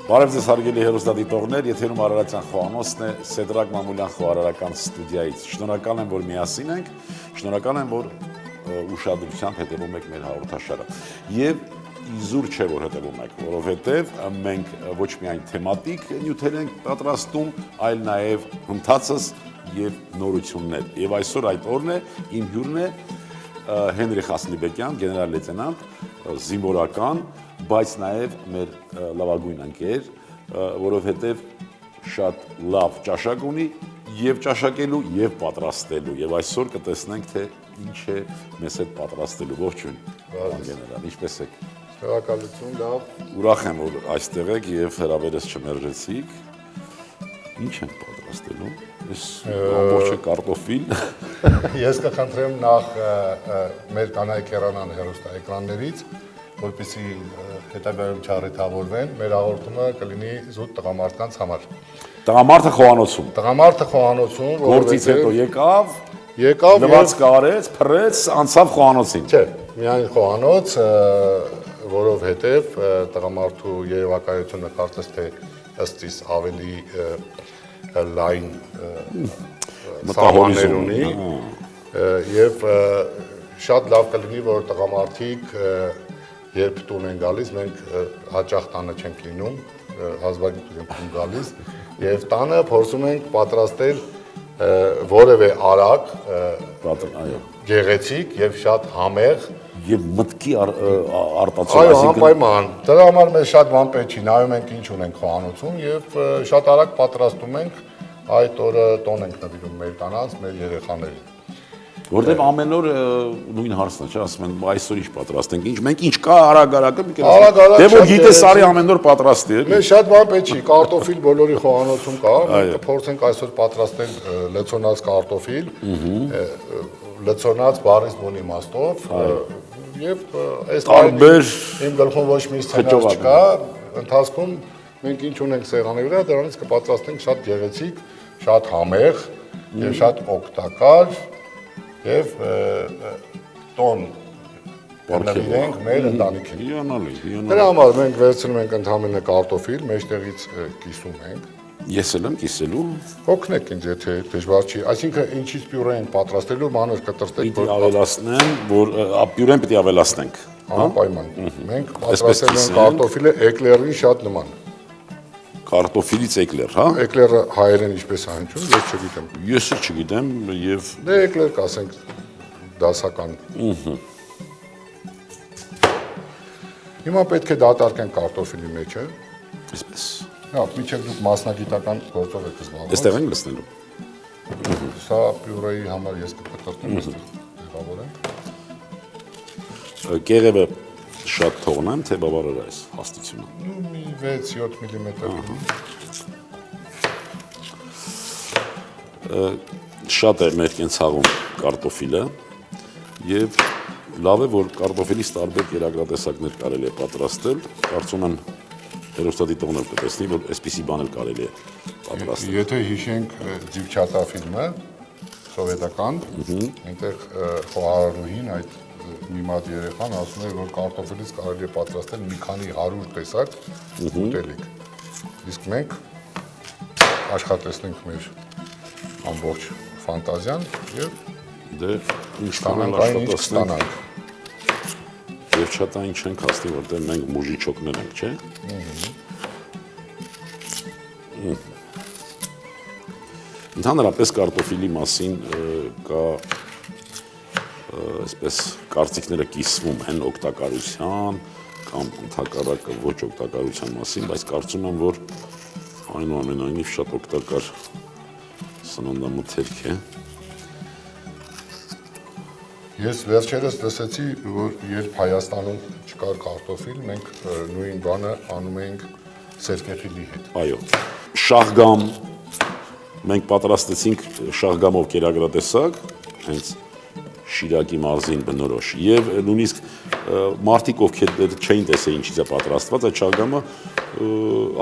Բարև ձեզ հարգելի հեռուստադիտողներ, եթերում Արարատյան խոհանոցն է, Սեդրակ Մամուլյան խոհարարական ստուդիայից։ Շնորհակալ եմ, որ միասին ենք, շնորհակալ եմ, որ ուշադրությամբ հետևում եք մեր հաղորդաշարը։ Եվ իզուր չէ, որ հետևում եք, որովհետև մենք ոչ միայն թեմատիկ նյութեր ենք պատրաստում, այլ նաև հմտացս եւ նորություններ։ Եվ այսօր այդ օրն է, իմ հյուրն է Հենրիխ Ասլիբեկյան, գեներալ լեյտենանտ, զինվորական, բայց նաև մեր լավագույն ընկեր, որովհետև շատ լավ ճաշակ ունի եւ ճաշակելու եւ պատրաստելու եւ այսօր կտեսնենք թե ինչ է մեզ հետ պատրաստելու ողջույն գեներալ ինչպես եք Շնորհակալություն լավ ուրախ եմ որ այստեղ եք եւ հրավերս չմերժեցիք ինչ ենք պատրաստելու այս ամբողջը կարտոֆիլ ես կխնդրեմ նախ մեր կանայք հեռանան հեռուստաէկրաններից որպեսզի հետագայում չառիթավորվեն, մեր հաղորդումը կլինի զուտ տղամարդկանց համար։ Տղամարդը խոհանոցում։ Տղամարդը խոհանոցում, գործից հետո եկավ, լվաց կարեց, փռեց, անցավ խոհանոցին։ Չէ, միայն խոհանոց, որովհետև տղամարդու երևակայությունը կարծես թե ըստիս ավելի լայն մտահորիզոն ունի եւ շատ լավ կլինի, որ տղամարդիկ երբ տուն են գալիս, մենք հաճախ տանը չենք լինում, հազվագյուտ ենք գալիս եւ տանը փորձում ենք պատրաստել որևէ արագ, գեղեցիկ եւ շատ համեղ եւ մտքի արտացոլում, այո, անպայման։ Դրա համար մեզ շատ բան պետք չի, նայում ենք ինչ ունենք խոհանոցում եւ շատ արագ պատրաստում ենք այդ օրը տոն ենք նվիրում մեր կանանց, մեր երեխաներին։ Որտեվ ամեն օր նույն հարցն է, չէ՞, ասում են, այսօր ինչ պատրաստենք, ինչ մենք ինչ կա արագ-արագը, դե որ գիտես արի ամեն օր պատրաստի, էլի։ Մեզ շատ բան պետք չի, կարտոֆիլ բոլորի խոհանոցում կա, մենք կփորձենք այսօր պատրաստել լցոնած կարտոֆիլ, լցոնած բառից բուն իմաստով, եւ այս տարբեր իմ գլխում ոչ մի սցենար չկա, ընթացքում մենք ինչ ունենք սեղանի վրա, դրանից կպատրաստենք շատ գեղեցիկ, շատ համեղ եւ շատ օգտակար եւ տոն նվիրենք մեր ընտանիքին։ Հիանալի։ Դրա համար մենք վերցնում ենք ընդհանրապես կարտոֆիլ, մեջտեղից կիսում ենք։ Ես էլ եմ կիսելու։ Օգնեք ինձ, եթե դժվար չի։ Այսինքն ինչից պյուրե ենք պատրաստելու, մանր կտրտեք, որ ավելացնեմ, որ պյուրեն պետք է ավելացնենք։ Անպայման։ Մենք պատրաստել ենք կարտոֆիլը էկլերին շատ նման։ Կարտոֆիլից էկլեր, հա։ Էկլերը հայերեն ինչպես է հնչում, ես չգիտեմ։ Ես էլ չգիտեմ եւ դե էկլեր կասենք դասական։ Հիմա պետք է դատարկենք կարտոֆիլի մեջը։ Այսպես։ Հա, միջև դուք մասնագիտական գործով եք զբաղվում։ Այստեղ ենք լցնելու։ Սա պյուրեի համար ես կկտրտեմ, տեղավորենք։ Կեղևը շատ թողնեմ, թե բավարար է այս հաստությունը։ Մի 6-7 մմ։ Շատ է մեր կենցաղում կարտոֆիլը եւ լավ է որ կարտոֆիլից տարբեր կերակրատեսակներ կարելի է պատրաստել, կարծում եմ հեռուստադիտողները կտեսնի որ այսպիսի բան էլ կարելի է պատրաստել։ Եթե հիշենք Ձիվչատա ֆիլմը սովետական, այնտեղ խոհարարուհին այդ մի մատ երեխան ասում է, որ կարտոֆիլից կարելի է պատրաստել մի քանի 100 տեսակ ուտելիք։ Իսկ մենք աշխատեցնենք մեր ամբողջ ֆանտազիան եւ դե ինչքան աշխատեցնենք եւ շատ այն չենք հասնի, որտեղ մենք մուժի չոկներ ենք, չէ՞։ Ընդհանրապես կարտոֆիլի մասին կա այսպես կարծիքները կիսվում են օգտակարության կամ ընդհակառակը ոչ օգտակարության մասին, բայց կարծում եմ, որ այնուամենայնիվ շատ օգտակար սննդամթերք է։ Ես վերջերս լսեցի, որ երբ Հայաստանում չկար կարտոֆիլ, մենք նույն բանը անում էինք սերկեխիլի հետ։ Այո, շահգամ, մենք պատրաստեցինք շահգամով կերակրատեսակ, հենց Շիրակի մարզին բնորոշ եւ նույնիսկ մարդիկ ովքեր չէին տեսել ինչից է պատրաստված այդ շահգամը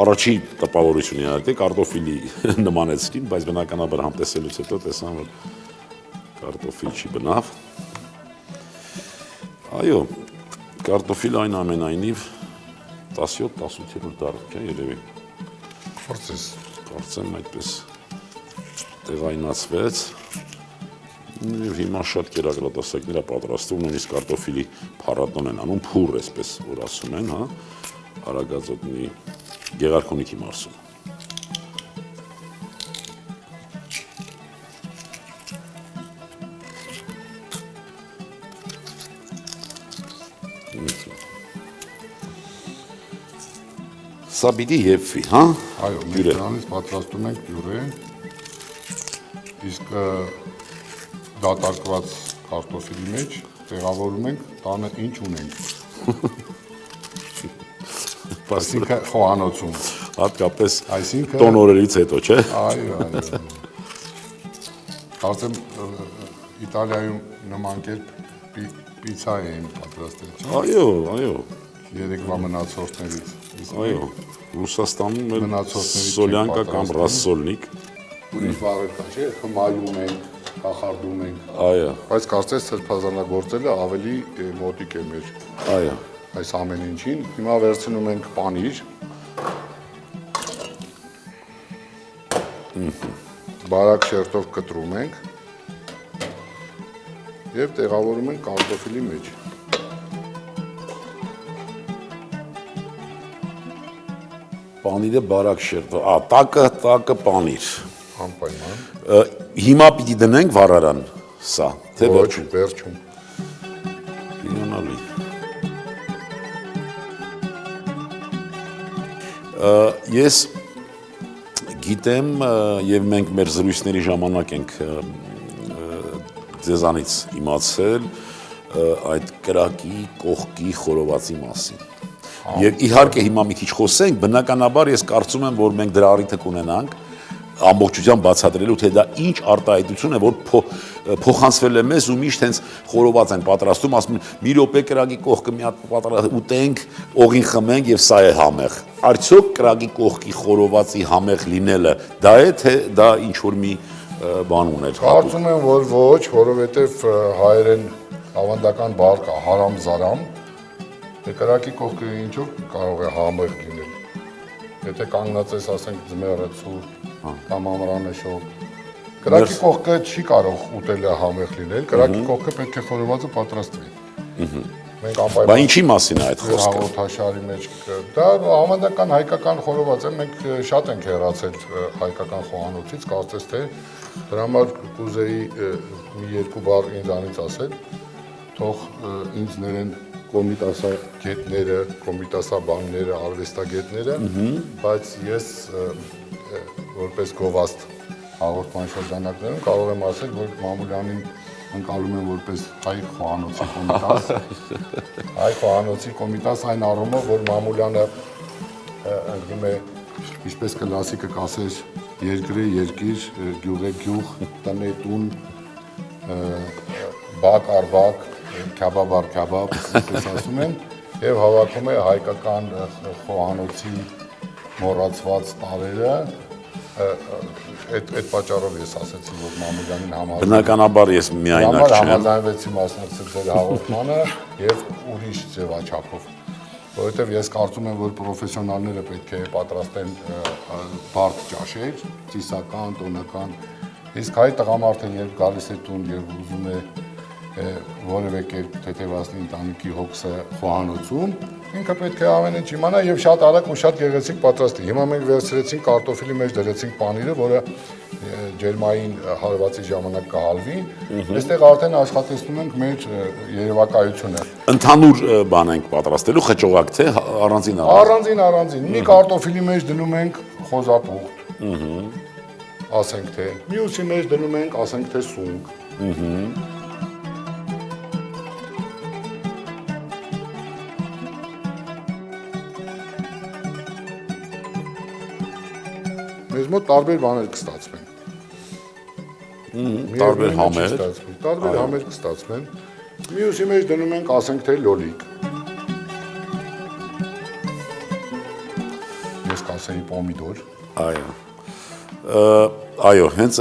առաջի տպավորությունը իհարկե կարտոֆիլի նմանեցրին, բայց բնականաբար համտեսելուց հետո տեսան որ կարտոֆիլ չի բնավ։ Այո, կարտոֆիլը այնուամենայնիվ 17-18-րդ դար, չէ՞ երևի։ Փորձես։ Կարծեմ այդպես տեղայնացվեց։ Եվ հիմա շատ կերակրատեսակներ է պատրաստում, նույնիսկ կարտոֆիլի փառատոն են անում, փուռ այսպես որ ասում են, հա, Արագածոտնի Գեղարքունիքի մարզում։ Սա պիտի եփվի, հա։ Այո, մենք դրանից պատրաստում ենք պյուրե, իսկ դատարկված կարտոֆիլի մեջ տեղավորում ենք տանը ինչ ունենք։ Այսինքն խոհանոցում։ Հատկապես Այսինքն տոն օրերից հետո, չէ։ Այո, այո։ Կարծեմ Իտալիայում նման կերպ պիցա էին պատրաստել, չէ՞։ Այո, այո, Երեկվա մնացորդներից։ այո։ Ռուսաստանում էլ Մնացորդներից սոլյանկա չեն կամ պատրաստում։ ռասսոլնիկ, Ուրիշ բառեր կա, չէ՞, խմայում ենք, կախարդում ենք։ այո, Բայց կարծես սրբազանագործելը ավելի մոտիկ է մեր այո։ այս ամեն ինչին։ Հիմա վերցնում ենք պանիր։ Բարակ շերտով կտրում ենք եւ տեղավորում ենք կարտոֆիլի մեջ։ Պանիրը բարակ շերտը, տակը պանիր։ Անպայման։ Հիմա պիտի դնենք վառարան, սա, թե Ոչ, վերջում։ վերջում։ Հիանալի։ Ես գիտեմ եւ մենք մեր զրույցների ժամանակ ենք ձեզանից իմացել այդ կրակի, կողքի, խորովածի մասին։ Եվ իհարկե հիմա մի քիչ խոսենք, բնականաբար ես կարծում եմ, որ մենք դրա առիթը կունենանք ամբողջությամբ բացատրելու, թե դա ինչ արտահայտություն է, որ փոխանցվել է մեզ ու միշտ հենց խորոված են պատրաստում, ասում են՝ մի րոպե կրակի կողքը մի հատ ուտենք, օղին խմենք եւ սա է համեղ։ Արդյոք կրակի կողքի խորովածի համեղ լինելը դա է, թե դա ինչ որ մի բան ուներ։ Կարծում եմ, որ ոչ, որովհետեւ հայերեն ավանդական բառ կա հարամ-զարամ։ Կրակի կողքը ինչով կարող է համեղ լինել։ Եթե կանգնած ես, ասենք, ձմեռը ցուրտ կամ ամռանը շոգ, կրակի կողքը չի կարող ուտելը համեղ լինել, կրակի կողքը պետք է խորովածը պատրաստվի։ Մենք Բա անպայման ինչի մասին է այդ խոսքը։ հաղորդաշարի մեջ դա ավանդական հայկական խորոված է, մենք շատ ենք հեռացել հայկական խոհանոցից, կարծես թե դրա համար կուզեի մի երկու բառ ինձանից ասել, թող ինձ ներեն կոմիտասագետները, կոմիտասաբանները, արվեստագետները, բայց ես որպես գովաստ հաղորդման շրջանակներում կարող եմ ասել, որ Մամուլյանին ընկալում եմ որպես հայ խոհանոցի կոմիտաս, հայ խոհանոցի կոմիտաս այն առումով, որ Մամուլյանը ընկնում է, ինչպես կլասիկը կասեր, երկրի երկիր, գյուղ է գյուղ, տնե տուն, բակ առ բակ, քաբաբ առ քաբաբ, այսպես ասում են, եւ հավաքում է հայկական խոհանոցի մոռացված տարերը, այդ պատճառով ես ասացի, որ Մամուլյանին համաձայն Բնականաբար ես միայնակ չեմ։ Համաձայնվեցի մասնակցել ձեր հաղորդմանը եւ ուրիշ ձևաչափով, որովհետեւ ես կարծում եմ, որ պրոֆեսիոնալները պետք է պատրաստեն բարդ ճաշեր, ծիսական, տոնական, իսկ հայ տղամարդը երբ գալիս է տուն եւ ուզում է որևէ կերպ թեթևացնի ընտանիքի հոգսը խոհանոցում, ինքը պետք է ամեն ինչ իմանա եւ շատ արագ ու շատ գեղեցիկ պատրաստի։ Հիմա մենք վերցրեցինք կարտոֆիլի մեջ դրեցինք պանիրը, որը ջերմային հարվածի ժամանակ կհալվի։ Այստեղ արդեն աշխատեցնում ենք մեր երևակայությունը։ Ընդհանուր բան ենք պատրաստելու խճողակ, թե առանձին Առանձին։ Մի կարտոֆիլի մեջ դնում ենք խոզապուխտ։ Ասենք թե մյուսի մեջ դնում ենք, ասենք թե սունկ։ Մեզ մոտ տարբեր բաներ կստացվեն։ տարբեր համեր։ Տարբեր համեր կստացվեն։ Մյուսի մեջ դնում ենք, ասենք թե լոլիկ։ Ես կասեի պոմիդոր։ Այո, հենց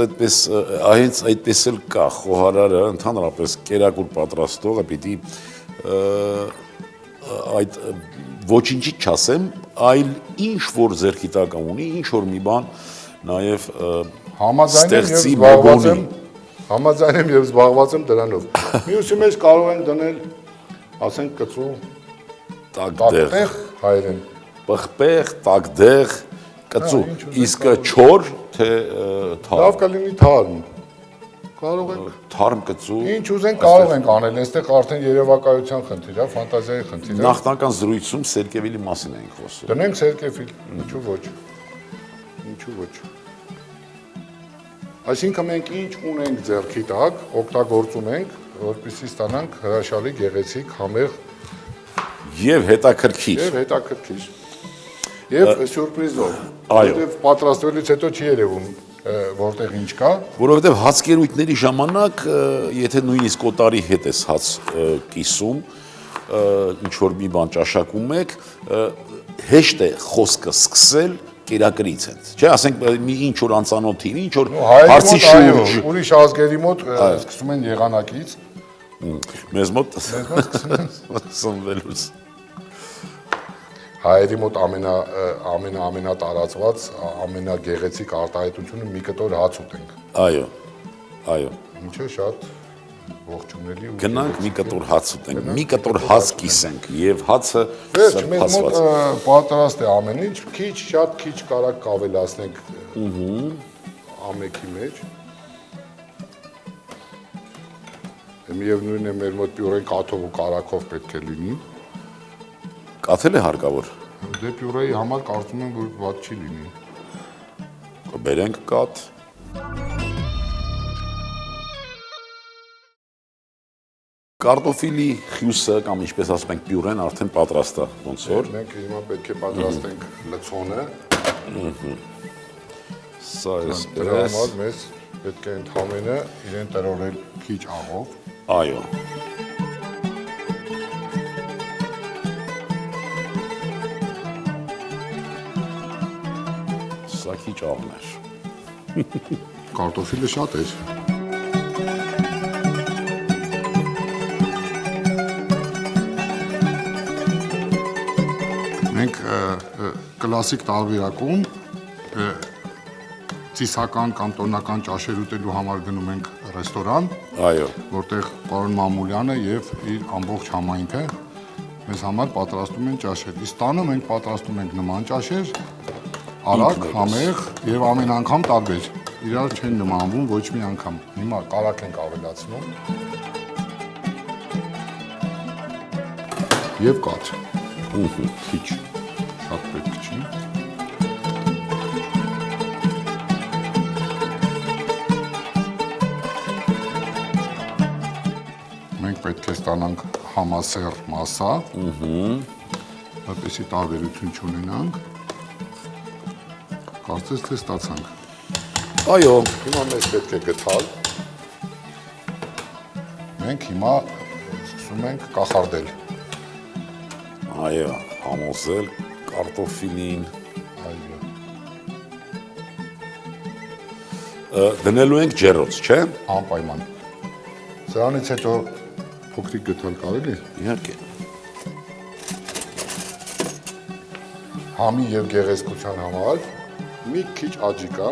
այդպես էլ կա խոհարարը, ընդհանրապես կերակուր պատրաստողը պիտի այդ ոչինչի չասեմ, այլ ինչ որ ձեռքի տակ ունի, ինչ որ մի բան նաև Համաձայն եմ եւ զբաղված եմ դրանով։ Մյուսի մեջ կարող ենք դնել, ասենք կծու տակդեղ, հայերեն։ պղպեղ, տակդեղ, կծու, իսկ չոր թե թարմ։ Լավ կլինի թարմ։ Կարող ենք թարմ կծու։ Ինչ ուզենք կարող ենք անել, այստեղ արդեն երևակայության խնդիր է, ֆանտազիայի խնդիր է։ Նախնական զրույցում սերկևիլի մասին էինք խոսում։ Դնենք սերկևիլ, ինչու ոչ։ Ինչու ոչ։ Այսինքն մենք ինչ ունենք ձեռքի տակ, օգտագործում ենք, որպեսզի ստանանք հրաշալի, գեղեցիկ, համեղ եւ հետաքրքիր։ Եվ հետաքրքիր։ Եվ սյուրպրիզով։ Այո։ Եվ պատրաստվելուց հետո չի երևում որտեղ ինչ կա։ Որովհետեւ հացկերույթների ժամանակ, եթե նույնիսկ օտարի հետ ես հաց կիսում, ինչ որ մի բան ճաշակում եք, հեշտ է խոսքը սկսել կերակրից են։ Չէ, ասենք մի ինչ որ անծանոթի, ինչ որ հարցի շուրջ, ուրիշ ազգերի մոտ սկսում են եղանակից։ Մեզ մոտ սնվելուց։ Հայերի մոտ ամենատարածված, ամենագեղեցիկ արտահայտությունը մի կտոր հաց ուտենք։ Այո, այո։ Ինչը շատ ողջունելի ու գնանք մի կտոր հաց ուտենք, մի կտոր հաց կիսենք եւ հացը սրբացված։ Պատրաստ է ամեն ինչ, քիչ շատ քիչ կարակ կավելացնենք ամեքի մեջ։ Միևնույն է մեր մոտ պյուրեն կաթով ու կարակով պետք է լինի։ Կաթել է հարկավոր։ Դե պյուրեի համար կարծում եմ, որ ված չի լինի։ Կբերենք կաթ։ Կարտոֆիլի խյուսը կամ ինչպես ասում ենք պյուրեն արդեն պատրաստ է, ոնց որ։ Մենք հիմա պետք է պատրաստենք լցոնը։ Սա Դրա էսպես։ համար մեզ պետք է ընդհանրապես իրեն տրորել քիչ աղով։ Այո։ Սա քիչ աղն էր։ Կարտոֆիլը շատ էր։ Մենք կլասիկ տարբերակում ծիսական կամ տոնական ճաշեր ուտելու համար գնում ենք ռեստորան, Այո։ որտեղ պարոն Մամուլյանը եւ իր ամբողջ համայնքը մեզ համար պատրաստում են ճաշեր։ Իսկ տանը մենք պատրաստում ենք նման ճաշեր, արագ, համեղ եւ ամեն անգամ տարբեր։ Իրար չեն նմանվում ոչ մի անգամ։ Հիմա կարակ ենք ավելացնում։ Եվ կաթ։ Քիչ։ Շատ պետք չի։ Մենք պետք է ստանանք համասեռ մասա, որպեսզի տարբերություն չունենանք, կարծես թե ստացանք։ Այո։ Հիմա մեզ պետք է գթալ, մենք հիմա սկսում ենք կախարդել։ Այո, համոզել կարտոֆիլին։ Այո։ Դնելու ենք ջեռոց, չէ։ Անպայման։ Սրանից հետո փոքրիկ գթալ կարելի։ Իհարկե։ Համի եւ գեղեցկության համար մի քիչ աջիկա։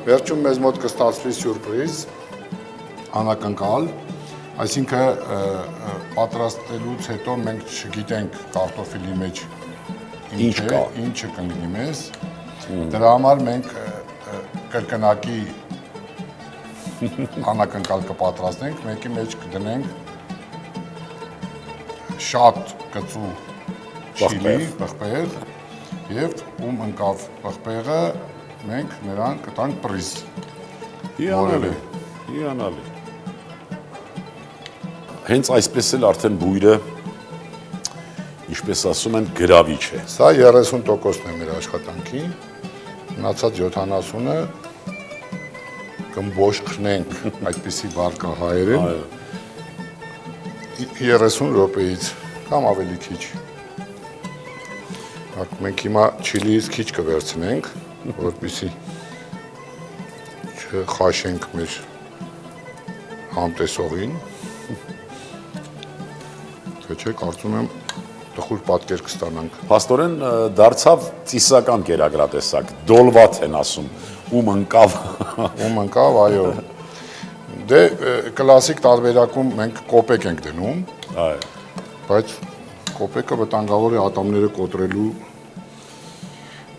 Վերջում մեզ մոտ կստացվի սյուրպրիզ, անակնկալ, այսինքն պատրաստելուց հետո մենք չգիտենք կարտոֆիլի մեջ Ինչ կա։ ինչը կլինի մեզ։ Դրա համար մենք կրկնակի անակնկալ կպատրաստենք, մեկի մեջ կդնենք շատ կծու չիլի, պղպեղ եւ ում ընկավ պղպեղը մենք նրան կտանք պրիզ։ Հիանալի։ Հիանալի։ Հենց այսպես էլ արդեն բույրը, ինչպես ասում են, գրավիչ է։ Սա 30%-ն է մեր աշխատանքի, մնացած 70-ը կմբոշխնենք, այդպիսի բառ կա հայերեն, 30 րոպեից կամ ավելի քիչ։ Մենք հիմա չիլիից քիչ կվերցնենք, որպեսզի չխաշենք մեր համտեսողին։ Թե չէ, կարծում եմ տխուր պատկեր կստանանք։ Փաստորեն դարձավ ծիսական կերակրատեսակ, դոլվաթ են ասում, ում ընկավ։ Ում ընկավ, այո։ Դե կլասիկ տարբերակում մենք կոպեկ ենք դնում, Այո։ բայց կոպեկը վտանգավոր է ատամները կոտրելու։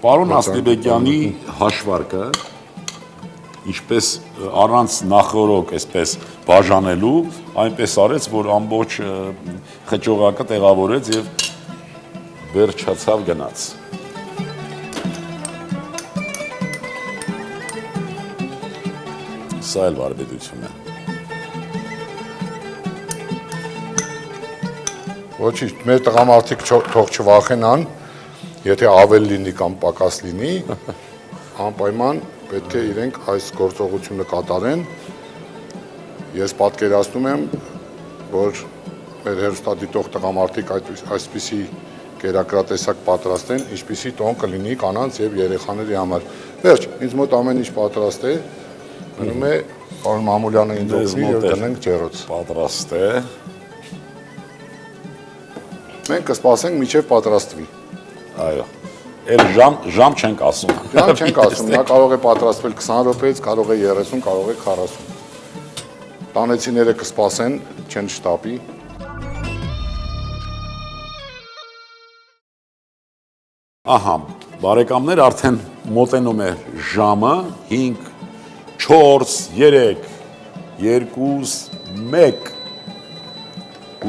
Պարոն Ասլիբեկյանի հաշվարկը, ինչպես առանց նախորոք այսպես բաժանելու, այնպես արեց, որ ամբողջ խճողակը տեղավորեց եւ վերջացավ գնաց։ Սա էլ վարպետություն է։ Ոչինչ, մեր տղամարդիկ թող չվախենան, եթե ավել լինի կամ պակաս լինի, անպայման պետք է իրենք այս գործողությունը կատարեն։ Ես պատկերացնում եմ, որ մեր հեռուստադիտող տղամարդիկ այսպիսի կերակրատեսակ պատրաստեն, ինչպիսի տոն կլինի կանանց եւ երեխաների համար։ Վերջ, ինձ մոտ ամեն ինչ պատրաստ է, մնում է պարոն Մամուլյանը ինձ օգնի եւ գնենք ջեռոց։ Պատրաստ է։ Մենք կսպասենք մինչև պատրաստվի։ Այո։ Էլ ժամ չենք ասում։ Ժամ չենք ասում, նա կարող է պատրաստվել 20 րոպեից, կարող է 30, կարող է 40։ Տանեցիները կսպասեն, չեն շտապի։ Ահա, բարեկամներ, արդեն մոտենում է ժամը 5, 4, 3, 2, 1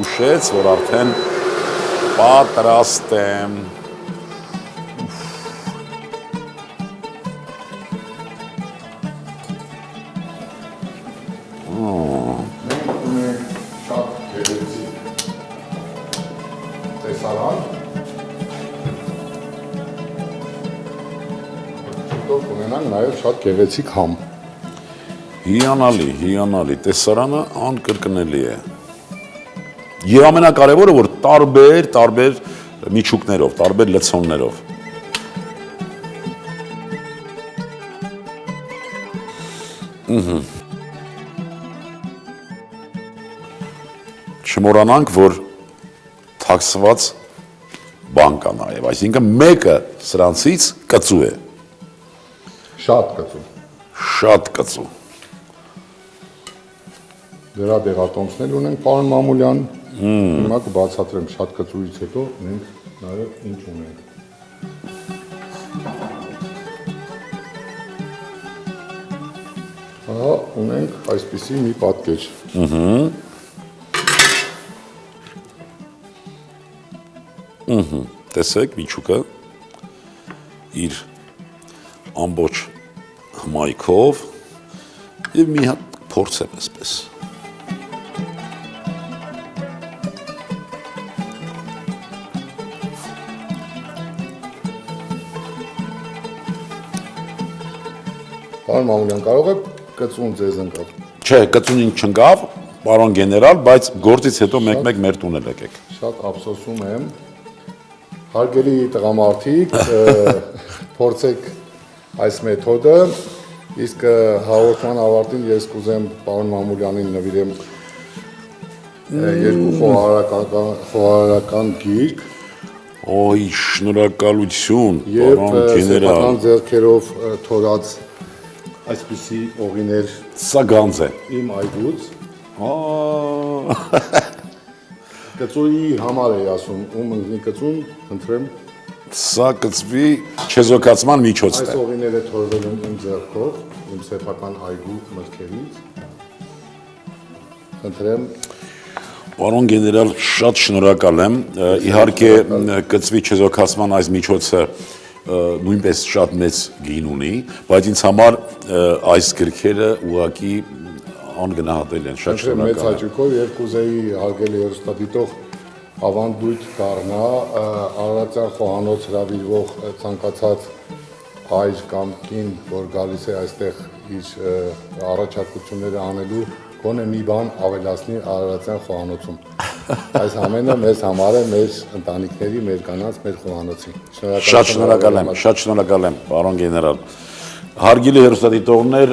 ուշեց, որ արդեն պատրաստ եմ։ Մենք ունենք շատ գեղեցիկ տեսարան։ Շուտով կունենանք նաև շատ գեղեցիկ համ։ Հիանալի, տեսարանը անկրկնելի է։ Եվ ամենակարևորը, որ տարբեր միջուկներով, տարբեր լցոններով։ Չմոռանանք, որ թաքցված բան կա նաև, այսինքն մեկը սրանցից կծու է, Շատ կծու։ շատ կծու։ Դրա դեղատոմսներ ունենք, պարոն Մամուլյան։ Հիմա կբացատրեմ շատ կծուից հետո մենք նաև ինչ ունենք։ Ահա ունենք այսպիսի մի պատկեր։ Տեսեք միջուկը իր ամբողջ հմայքով եւ մի հատ փորձեմ այսպես։ Պարոն Մամուլյան, կարող է կծուն ձեզ ընկավ։ Չէ, կծունին չընկավ, պարոն գեներալ, բայց գործից հետո մեկ-մեկ մեր տուն էլ եկեք։ Շատ ափսոսում եմ։ Հարգելի տղամարդիկ, փորձեք այս մեթոդը, իսկ հաղորդման ավարտին ես կուզեմ պարոն Մամուլյանին նվիրեմ երկու խոհարարական գիրք Օй, շնորհակալություն, եւ պարոն գեներալ։ սեփական ձեռքերով թորած այսպիսի օղիներ Սա գանձ է։ իմ այգուց։ Կծուի համար էի ասում, ում ընկնի կծուն, խնդրեմ։ Սա կծվի չեզոքացման միջոցն Այս է։ օղիները թորվել են իմ ձեռքով, իմ սեփական այգու մտքերից։ Խնդրեմ, Պարոն գեներալ, շատ շնորհակալ եմ։ Իհարկե կծվի չեզոքացման այս միջոցը նույնպես շատ մեծ գին ունի, բայց ինձ համար այս գրքերը ուղղակի անգնահատելի են, շատ խնդրեմ մեծ շնորհակալ եմ։ հաճույքով եւ կուզեի հարգելի հեռուստադիտող ավանդույթ դառնա Արարատյան խոհանոց հրավիրվող ցանկացած հայր կամ կին, որ գալիս է այստեղ իր առաջարկությունները անելու, գոնե մի բան ավելացնի Արարատյան խոհանոցում։ Այս ամենը մեզ համար է, մեր ընտանիքների, մեր կանանց, մեր խոհանոցի։ Շատ շնորհակալ եմ, պարոն գեներալ։ Հարգելի հեռուստադիտողներ,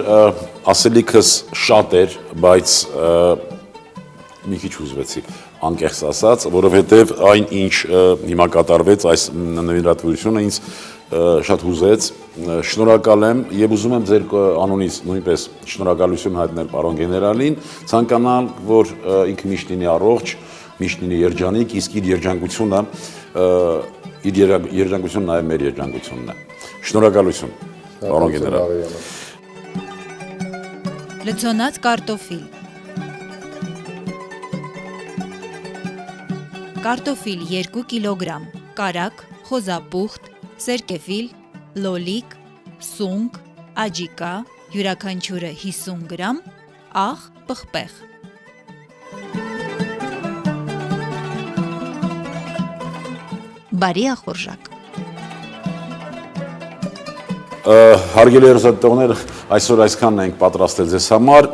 ասելիքս շատ էր, բայց մի քիչ հուզվեցի, անկեղծ ասած, որովհետև այն ինչ հիմա կատարվեց, այս նվիրատվությունը ինձ շատ հուզեց, շնորհակալ եմ եւ ուզում եմ ձեր անունից նույնպես շնորհակալություն հայտնել պարոն գեներալին, ցանկանալ, որ ինքը միշտ լինի առողջ, միշտ լինի երջանիկ, իսկ իր երջանկությունն նաեւ մեր երջանկությունն է։ Շնորհակալություն, պարոն գեներալ։ Լցոնած կարտոֆիլ։ Կարտոֆիլ 2 կիլոգրամ, կարակ, խոզապուխտ, սերկևիլ, լոլիկ, սունկ, աջիկա, յուրաքանչյուրը 50 գրամ, աղ, պղպեղ։ Բարի ախորժակ։ Հարգելի հեռուստադիտողներ, այսօր այսքանն ենք պատրաստել ձեզ համար,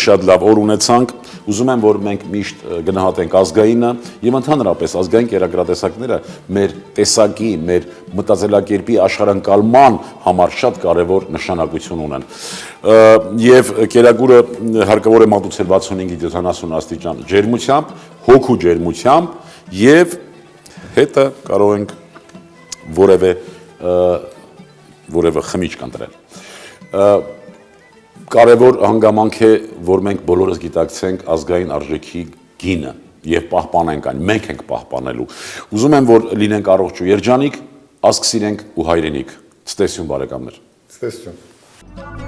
շատ լավ օր ունեցանք, ուզում եմ, որ մենք միշտ գնահատենք ազգայինը եւ ընդհանրապես ազգային կերակրատեսակները մեր տեսակի, մեր մտածելակերպի աշխարհընկալման համար շատ կարեւոր նշանակություն ունեն։ Եվ կերակուրը հարկավոր է մատուցել 65-70 աստիճան ջերմությամբ, հոգու ջերմությամբ եւ հետը կարող ենք որևէ խմիչք ընտրել։ Կարևոր հանգամանք է, որ մենք բոլորս գիտակցենք ազգային արժեքի գինը եւ պահպանենք այն, մենք ենք պահպանելու։ Ուզում եմ, որ լինենք առողջ ու երջանիկ, ազգ սիրենք ու հայրենիք։ Ցտեսություն բարեկամներ։ Ցտեսություն։